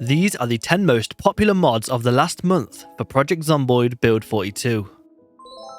These are the 10 most popular mods of the last month for Project Zomboid Build 42.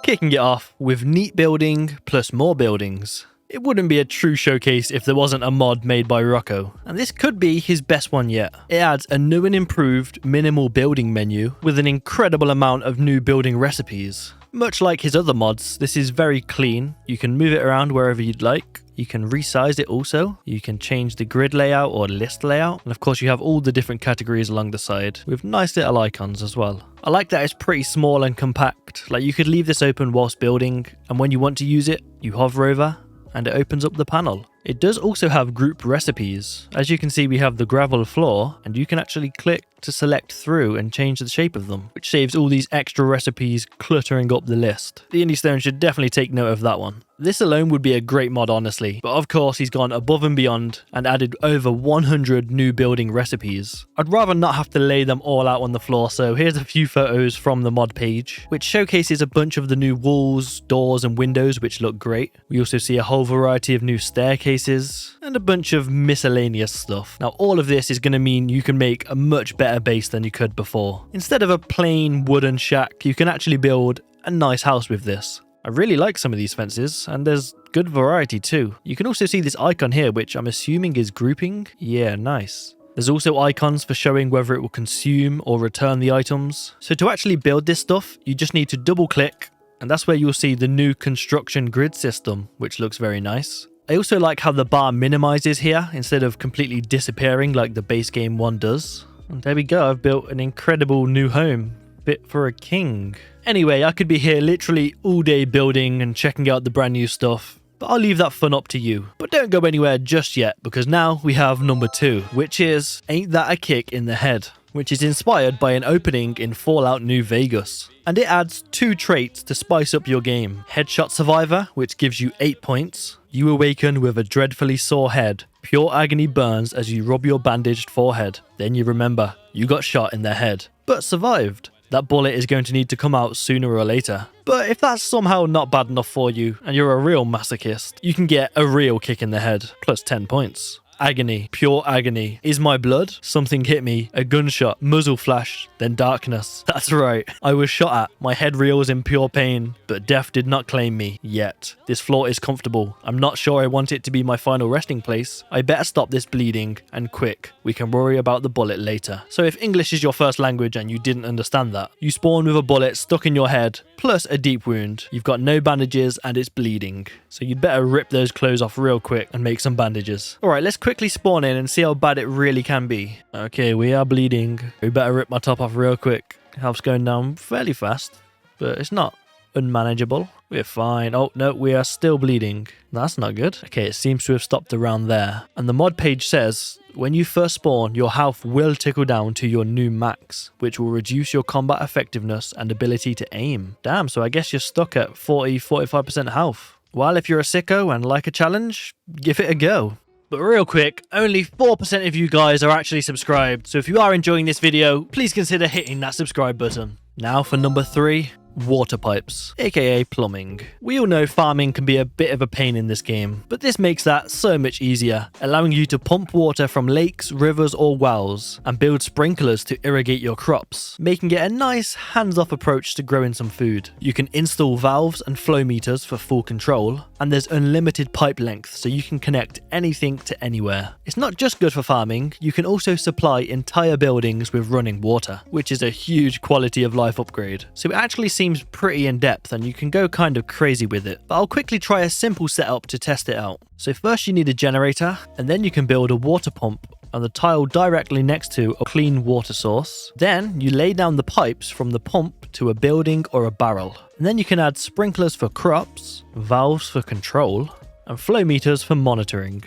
Kicking it off with neat building plus more buildings. It wouldn't be a true showcase if there wasn't a mod made by Rocco, and this could be his best one yet. It adds a new and improved minimal building menu with an incredible amount of new building recipes. Much like his other mods, this is very clean. You can move it around wherever you'd like. You can resize it also. You can change the grid layout or list layout. And of course you have all the different categories along the side with nice little icons as well. I like that it's pretty small and compact. Like you could leave this open whilst building, and when you want to use it, you hover over and it opens up the panel. It does also have group recipes. As you can see, we have the gravel floor, and you can actually click to select through and change the shape of them, which saves all these extra recipes cluttering up the list. The Indie Stone should definitely take note of that one. This alone would be a great mod, honestly, but of course he's gone above and beyond and added over 100 new building recipes. I'd rather not have to lay them all out on the floor, so here's a few photos from the mod page, which showcases a bunch of the new walls, doors and windows, which look great. We also see a whole variety of new staircases and a bunch of miscellaneous stuff. Now all of this is going to mean you can make a much better base than you could before. Instead of a plain wooden shack, you can actually build a nice house with this. I really like some of these fences, and there's good variety too. You can also see this icon here, which I'm assuming is grouping. Yeah, nice. There's also icons for showing whether it will consume or return the items. So to actually build this stuff, you just need to double click, and that's where you'll see the new construction grid system, which looks very nice. I also like how the bar minimizes here instead of completely disappearing like the base game one does. And there we go, I've built an incredible new home. Fit for a king. Anyway, I could be here literally all day building and checking out the brand new stuff, but I'll leave that fun up to you. But don't go anywhere just yet, because now we have number 2, which is Ain't That a Kick in the Head, which is inspired by an opening in Fallout New Vegas. And it adds 2 traits to spice up your game. Headshot Survivor, which gives you 8 points. You awaken with a dreadfully sore head. Pure agony burns as you rub your bandaged forehead. Then you remember, you got shot in the head, but survived. That bullet is going to need to come out sooner or later. But if that's somehow not bad enough for you, and you're a real masochist, you can get a real kick in the head, plus 10 points. Agony, pure agony. Is my blood? Something hit me, a gunshot, muzzle flash, then darkness. That's right, I was shot at. My head reels in pure pain, but death did not claim me, yet. This floor is comfortable. I'm not sure I want it to be my final resting place. I better stop this bleeding, and quick. We can worry about the bullet later. So if English is your first language and you didn't understand that, you spawn with a bullet stuck in your head, plus a deep wound. You've got no bandages and it's bleeding. So you'd better rip those clothes off real quick and make some bandages. Alright, let's quickly spawn in and see how bad it really can be. Okay, we are bleeding. We better rip my top off real quick. Health's going down fairly fast, but it's not unmanageable. We're fine. Oh no, we are still bleeding. That's not good. Okay, it seems to have stopped around there. And the mod page says, when you first spawn, your health will tickle down to your new max, which will reduce your combat effectiveness and ability to aim. Damn, so I guess you're stuck at 40-45% health. Well, if you're a sicko and like a challenge, give it a go. But real quick, only 4% of you guys are actually subscribed, so if you are enjoying this video, please consider hitting that subscribe button. Now for number 3. Water pipes, aka plumbing. We all know farming can be a bit of a pain in this game, but this makes that so much easier, allowing you to pump water from lakes, rivers or wells, and build sprinklers to irrigate your crops, making it a nice hands-off approach to growing some food. You can install valves and flow meters for full control, and there's unlimited pipe length so you can connect anything to anywhere. It's not just good for farming, you can also supply entire buildings with running water, which is a huge quality of life upgrade. So it actually seems pretty in depth and you can go kind of crazy with it, but I'll quickly try a simple setup to test it out. So first you need a generator, and then you can build a water pump and the tile directly next to a clean water source. Then you lay down the pipes from the pump to a building or a barrel, and then you can add sprinklers for crops, valves for control, and flow meters for monitoring.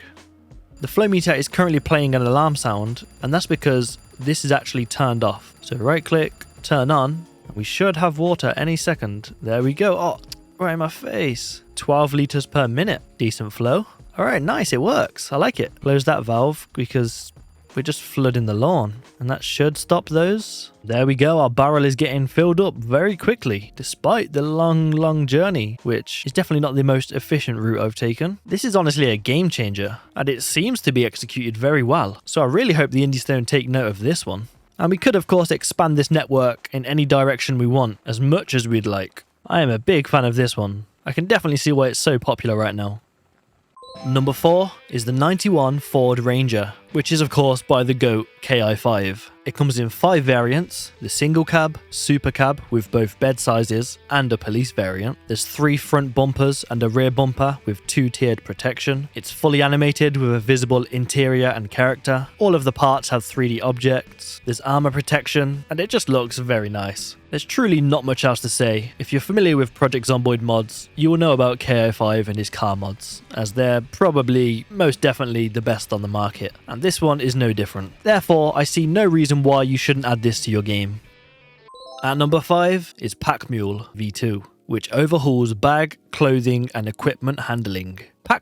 The flow meter is currently playing an alarm sound, and that's because this is actually turned off. So right click, turn on. We should have water any second. There we go. Oh, right in my face. 12 liters per minute. Decent flow. All right, nice. It works. I like it. Close that valve because we're just flooding the lawn, and that should stop those. There we go, our barrel is getting filled up very quickly, despite the long journey, which is definitely not the most efficient route I've taken. This is honestly a game changer, and it seems to be executed very well, so I really hope the Indie Stone take note of this one. And we could of course expand this network in any direction we want, as much as we'd like. I am a big fan of this one. I can definitely see why it's so popular right now. Number 4 is the 91 Ford Ranger, which is of course by the GOAT Ki5. It comes in 5 variants: the single cab, super cab with both bed sizes, and a police variant. There's 3 front bumpers and a rear bumper with 2-tiered protection. It's fully animated with a visible interior and character. All of the parts have 3D objects. There's armor protection, and it just looks very nice. There's truly not much else to say. If you're familiar with Project Zomboid mods, you will know about Ki5 and his car mods, as they're probably most definitely the best on the market, and this one is no different. Therefore, I see no reason why you shouldn't add this to your game. At number 5 is Mule V2, which overhauls bag, clothing, and equipment handling.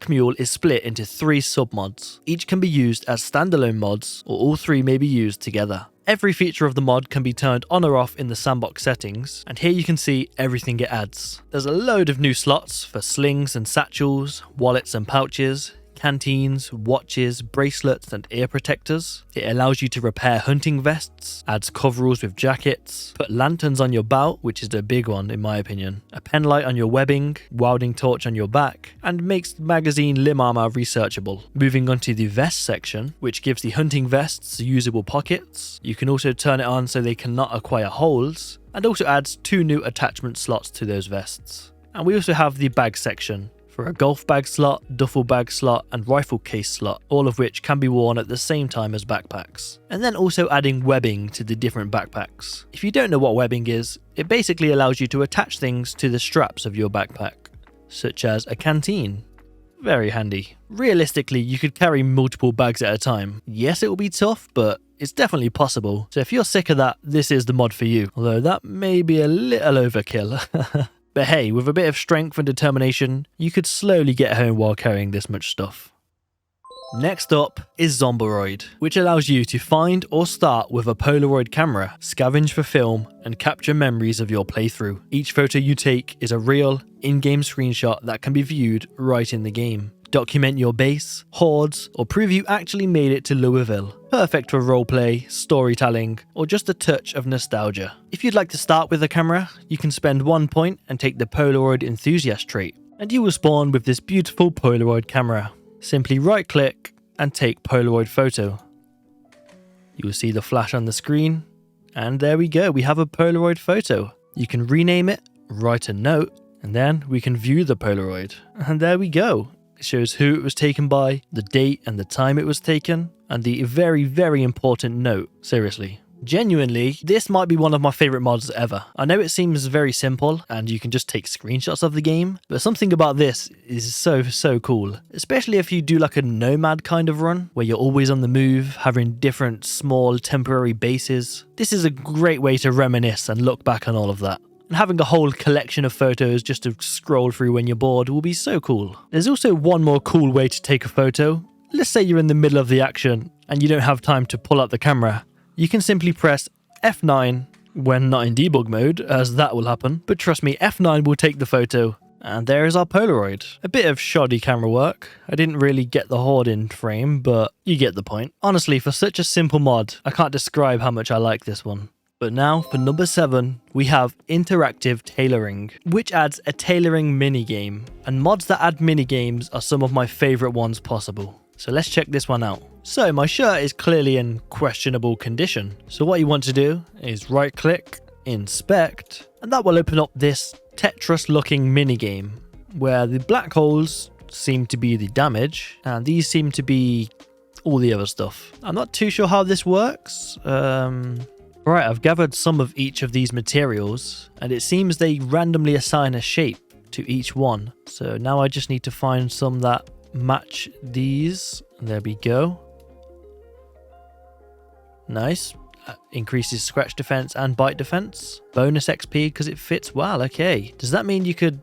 Mule is split into 3 submods. Each can be used as standalone mods, or all 3 may be used together. Every feature of the mod can be turned on or off in the sandbox settings, and here you can see everything it adds. There's a load of new slots for slings and satchels, wallets and pouches, canteens, watches, bracelets, and ear protectors. It allows you to repair hunting vests, adds coveralls with jackets, put lanterns on your belt, which is a big one in my opinion, a pen light on your webbing, welding torch on your back, and makes magazine limb armor researchable. Moving on to the vest section, which gives the hunting vests usable pockets. You can also turn it on so they cannot acquire holes, and also adds 2 new attachment slots to those vests. And we also have the bag section, for a golf bag slot, duffel bag slot, and rifle case slot, all of which can be worn at the same time as backpacks. And then also adding webbing to the different backpacks. If you don't know what webbing is, it basically allows you to attach things to the straps of your backpack, such as a canteen. Very handy. Realistically, you could carry multiple bags at a time. Yes, it will be tough, but it's definitely possible. So if you're sick of that, this is the mod for you, although that may be a little overkill. But hey, with a bit of strength and determination, you could slowly get home while carrying this much stuff. Next up is Zombaroid, which allows you to find or start with a Polaroid camera, scavenge for film, and capture memories of your playthrough. Each photo you take is a real, in-game screenshot that can be viewed right in the game. Document your base, hordes, or prove you actually made it to Louisville. Perfect for roleplay, storytelling, or just a touch of nostalgia. If you'd like to start with a camera, you can spend 1 point and take the Polaroid enthusiast trait, and you will spawn with this beautiful Polaroid camera. Simply right click and take Polaroid photo. You will see the flash on the screen, and there we go, we have a Polaroid photo. You can rename it, write a note, and then we can view the Polaroid. And there we go. It shows who it was taken by, the date and the time it was taken, and the very important note. Seriously. Genuinely, this might be one of my favourite mods ever. I know it seems very simple and you can just take screenshots of the game, but something about this is so cool. Especially if you do like a nomad kind of run, where you're always on the move, having different small temporary bases. This is a great way to reminisce and look back on all of that. And having a whole collection of photos just to scroll through when you're bored will be so cool. There's also one more cool way to take a photo. Let's say you're in the middle of the action and you don't have time to pull out the camera. You can simply press F9 when not in debug mode, as that will happen. But trust me, F9 will take the photo. And there is our Polaroid. A bit of shoddy camera work. I didn't really get the horde in frame, but you get the point. Honestly, for such a simple mod, I can't describe how much I like this one. But now, for number 7, we have Interactive Tailoring, which adds a tailoring minigame. And mods that add minigames are some of my favourite ones possible. So let's check this one out. So my shirt is clearly in questionable condition. So what you want to do is right click, inspect, and that will open up this Tetris looking minigame, where the black holes seem to be the damage, and these seem to be all the other stuff. I'm not too sure how this works. Right, I've gathered some of each of these materials, and it seems they randomly assign a shape to each one. So now I just need to find some that match these. There we go. Nice. Increases scratch defense and bite defense. Bonus XP because it fits well. Okay. Does that mean you could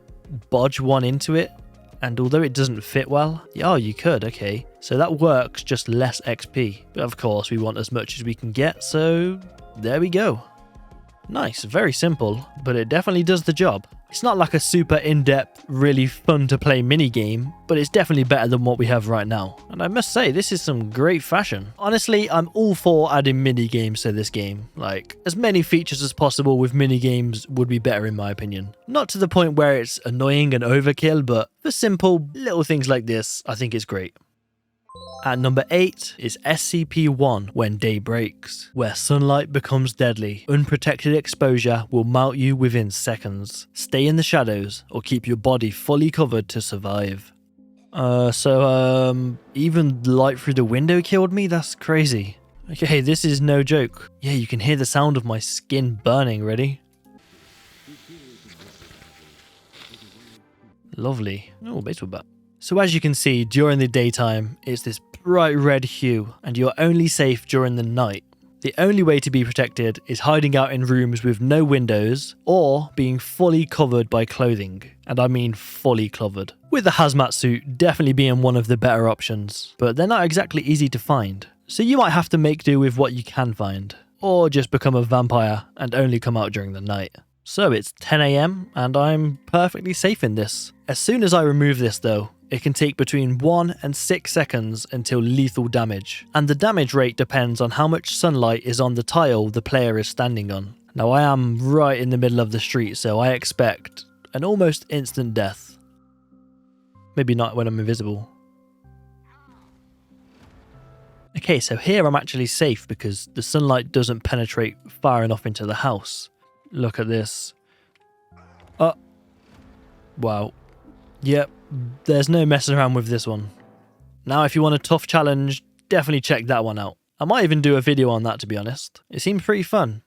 bodge one into it And although it doesn't fit well, oh, you could, okay. So that works, just less XP. But of course, we want as much as we can get, so there we go. Nice, very simple, but it definitely does the job. It's not like a super in-depth, really fun to play minigame, but it's definitely better than what we have right now. And I must say, this is some great fashion. Honestly, I'm all for adding minigames to this game. Like, as many features as possible with minigames would be better in my opinion. Not to the point where it's annoying and overkill, but for simple little things like this, I think it's great. At number 8 is SCP-1 When Day Breaks, where sunlight becomes deadly. Unprotected exposure will melt you within seconds. Stay in the shadows or keep your body fully covered to survive. Even light through the window killed me? That's crazy. Okay, this is no joke. Yeah, you can hear the sound of my skin burning. Ready? Lovely. Oh, baseball bat. So as you can see, during the daytime, it's this bright red hue, and you're only safe during the night. The only way to be protected is hiding out in rooms with no windows, or being fully covered by clothing. And I mean fully covered. With a hazmat suit definitely being one of the better options, but they're not exactly easy to find. So you might have to make do with what you can find, or just become a vampire and only come out during the night. So it's 10 AM and I'm perfectly safe in this. As soon as I remove this though, it can take between 1 and 6 seconds until lethal damage, and the damage rate depends on how much sunlight is on the tile the player is standing on. Now I am right in the middle of the street, so I expect an almost instant death. Maybe not when I'm invisible. Okay, so here I'm actually safe because the sunlight doesn't penetrate far enough into the house. Look at this. Oh. Wow. Yep, there's no messing around with this one. Now if you want a tough challenge, definitely check that one out. I might even do a video on that, to be honest. It seems pretty fun.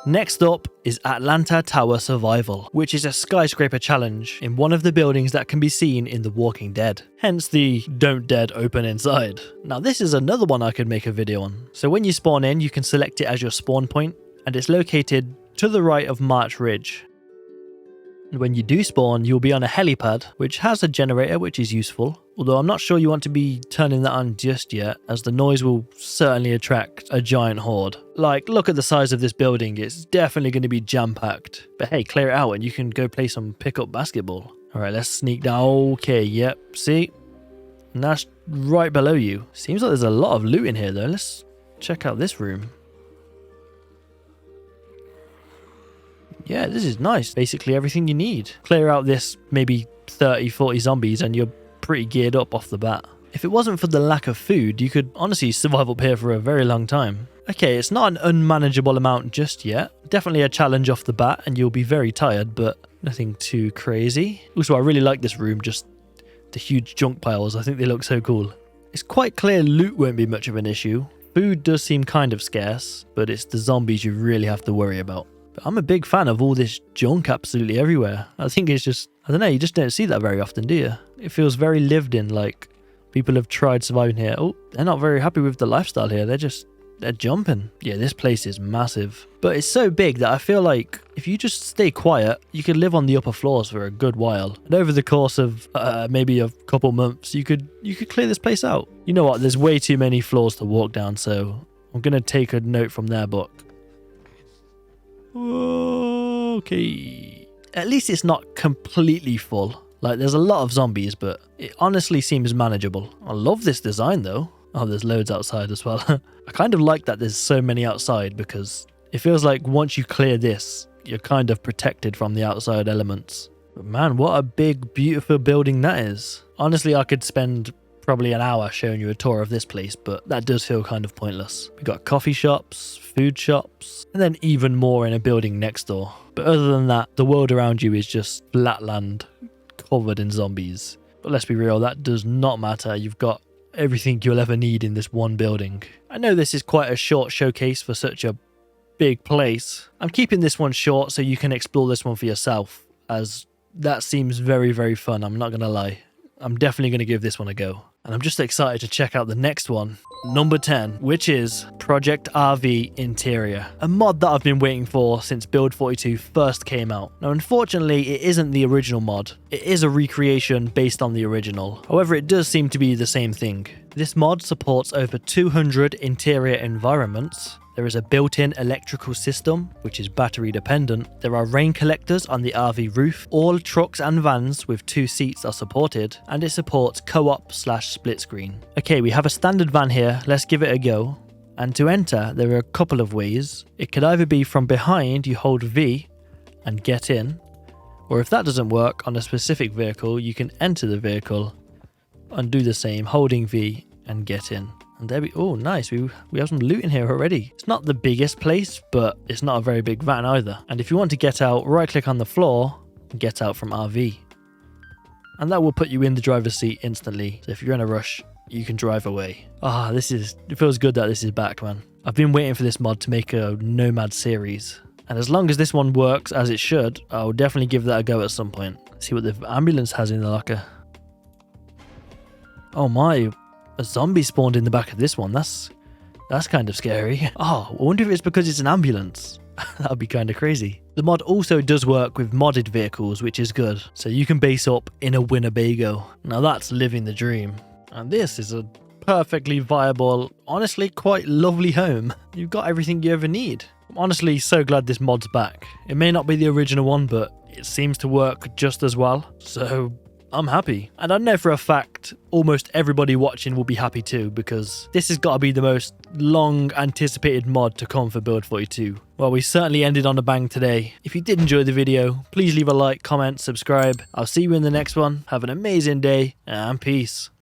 Next up is Atlanta Tower Survival, which is a skyscraper challenge in one of the buildings that can be seen in The Walking Dead. Hence the Don't Dead Open Inside. Now this is another one I could make a video on. So when you spawn in, you can select it as your spawn point, and it's located to the right of March Ridge. And when you do spawn, you'll be on a helipad, which has a generator, which is useful. Although I'm not sure you want to be turning that on just yet, as the noise will certainly attract a giant horde. Like, look at the size of this building, it's definitely going to be jam-packed. But hey, clear it out and you can go play some pickup basketball. Alright, let's sneak down. Okay, yep, see? And that's right below you. Seems like there's a lot of loot in here though. Let's check out this room. Yeah, this is nice. Basically everything you need. Clear out this maybe 30, 40 zombies and you're pretty geared up off the bat. If it wasn't for the lack of food, you could honestly survive up here for a very long time. Okay, it's not an unmanageable amount just yet. Definitely a challenge off the bat and you'll be very tired, but nothing too crazy. Also, I really like this room, just the huge junk piles. I think they look so cool. It's quite clear loot won't be much of an issue. Food does seem kind of scarce, but it's the zombies you really have to worry about. But I'm a big fan of all this junk absolutely everywhere. I think it's just, I don't know, you just don't see that very often, do you? It feels very lived in, like people have tried surviving here. Oh, they're not very happy with the lifestyle here. They're jumping. Yeah, this place is massive. But it's so big that I feel like if you just stay quiet, you could live on the upper floors for a good while. And over the course of maybe a couple months, you could clear this place out. You know what? There's way too many floors to walk down, so I'm going to take a note from their book. Okay. At least it's not completely full. Like, there's a lot of zombies, but it honestly seems manageable. I love this design, though. Oh, there's loads outside as well. I kind of like that there's so many outside because it feels like once you clear this, you're kind of protected from the outside elements. But man, what a big, beautiful building that is. Honestly, I could spend probably an hour showing you a tour of this place, but that does feel kind of pointless. We got coffee shops, food shops, and then even more in a building next door. But other than that, the world around you is just flat land covered in zombies. But let's be real, that does not matter. You've got everything you'll ever need in this one building. I know this is quite a short showcase for such a big place. I'm keeping this one short so you can explore this one for yourself, as that seems very, very fun. I'm not going to lie. I'm definitely going to give this one a go. And I'm just excited to check out the next one. Number 10, which is Project RV Interior, a mod that I've been waiting for since Build 42 first came out. Now, unfortunately, it isn't the original mod. It is a recreation based on the original. However, it does seem to be the same thing. This mod supports over 200 interior environments. There is a built-in electrical system, which is battery dependent. There are rain collectors on the RV roof. All trucks and vans with 2 seats are supported, and it supports co-op/split screen. Okay, we have a standard van here. Let's give it a go. And to enter, there are a couple of ways. It could either be from behind, you hold V and get in, or if that doesn't work on a specific vehicle, you can enter the vehicle and do the same, holding V and get in. And there we, oh nice, we have some loot in here already. It's not the biggest place, but it's not a very big van either. And if you want to get out, right click on the floor and get out from RV. And that will put you in the driver's seat instantly. So if you're in a rush, you can drive away. Ah, it feels good that this is back, man. I've been waiting for this mod to make a Nomad series. And as long as this one works as it should, I'll definitely give that a go at some point. See what the ambulance has in the locker. Oh my, a zombie spawned in the back of this one. That's kind of scary. Oh, I wonder if it's because it's an ambulance. That would be kind of crazy. The mod also does work with modded vehicles, which is good. So you can base up in a Winnebago. Now that's living the dream. And this is a perfectly viable, honestly quite lovely home. You've got everything you ever need. I'm honestly so glad this mod's back. It may not be the original one, but it seems to work just as well. So I'm happy. And I know for a fact almost everybody watching will be happy too, because this has got to be the most long anticipated mod to come for Build 42. Well, we certainly ended on a bang today. If you did enjoy the video, please leave a like, comment, subscribe. I'll see you in the next one. Have an amazing day and peace.